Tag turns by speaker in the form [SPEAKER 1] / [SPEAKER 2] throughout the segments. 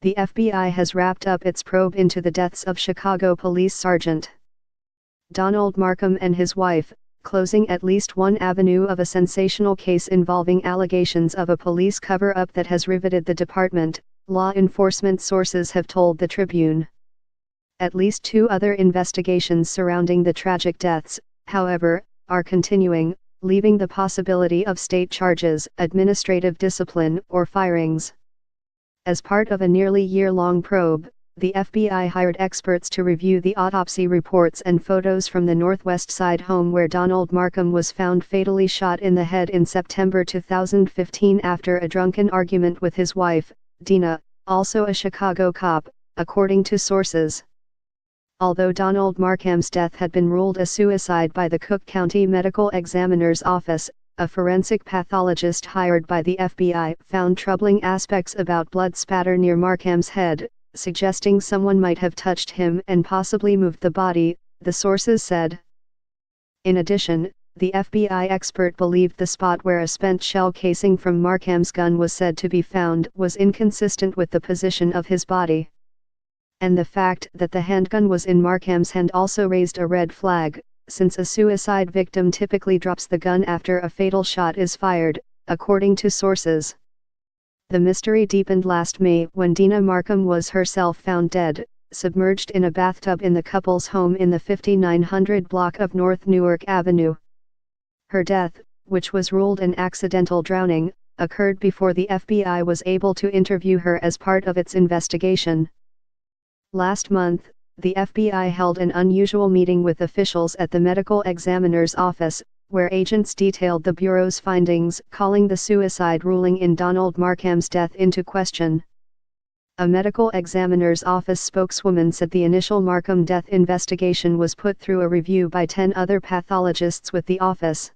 [SPEAKER 1] the FBI has wrapped up its probe into the deaths of Chicago Police Sergeant Donald Markham and his wife, closing at least one avenue of a sensational case involving allegations of a police cover-up that has riveted the department, law enforcement sources have told the Tribune. At least 2 other investigations surrounding the tragic deaths, however, are continuing, leaving the possibility of state charges, administrative discipline, or firings. As part of a nearly year-long probe, the FBI hired experts to review the autopsy reports and photos from the Northwest Side home where Donald Markham was found fatally shot in the head in September 2015 after a drunken argument with his wife, Dina, also a Chicago cop, according to sources. Although Donald Markham's death had been ruled a suicide by the Cook County Medical Examiner's Office, a forensic pathologist hired by the FBI found troubling aspects about blood spatter near Markham's head, suggesting someone might have touched him and possibly moved the body, the sources said. In addition, the FBI expert believed the spot where a spent shell casing from Markham's gun was said to be found was inconsistent with the position of his body. And the fact that the handgun was in Markham's hand also raised a red flag, since a suicide victim typically drops the gun after a fatal shot is fired, according to sources. The mystery deepened last May when Dina Markham was herself found dead, submerged in a bathtub in the couple's home in the 5900 block of North Newark Avenue. Her death, which was ruled an accidental drowning, occurred before the FBI was able to interview her as part of its investigation. Last month, the FBI held an unusual meeting with officials at the medical examiner's office, where agents detailed the Bureau's findings, calling the suicide ruling in Donald Markham's death into question. A medical examiner's office spokeswoman said the initial Markham death investigation was put through a review by 10 other pathologists with the office.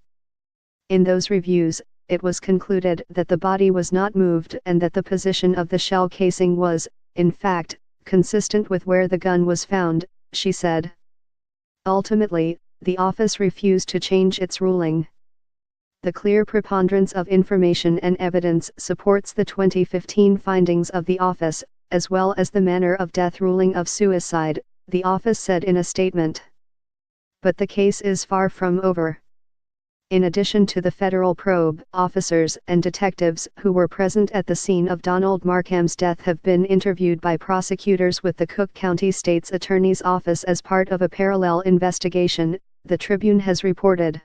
[SPEAKER 1] In those reviews, it was concluded that the body was not moved and that the position of the shell casing was, in fact, consistent with where the gun was found, she said. Ultimately, the office refused to change its ruling. The clear preponderance of information and evidence supports the 2015 findings of the office, as well as the manner of death ruling of suicide, the office said in a statement. But the case is far from over. In addition to the federal probe, officers and detectives who were present at the scene of Donald Markham's death have been interviewed by prosecutors with the Cook County State's Attorney's Office as part of a parallel investigation, the Tribune has reported.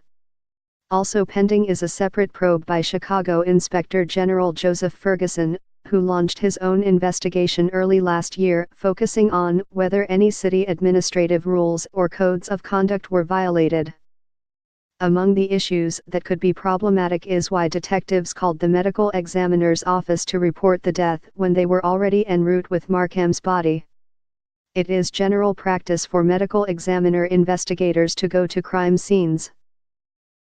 [SPEAKER 1] Also pending is a separate probe by Chicago Inspector General Joseph Ferguson, who launched his own investigation early last year, focusing on whether any city administrative rules or codes of conduct were violated. Among the issues that could be problematic is why detectives called the medical examiner's office to report the death when they were already en route with Markham's body. It is general practice for medical examiner investigators to go to crime scenes.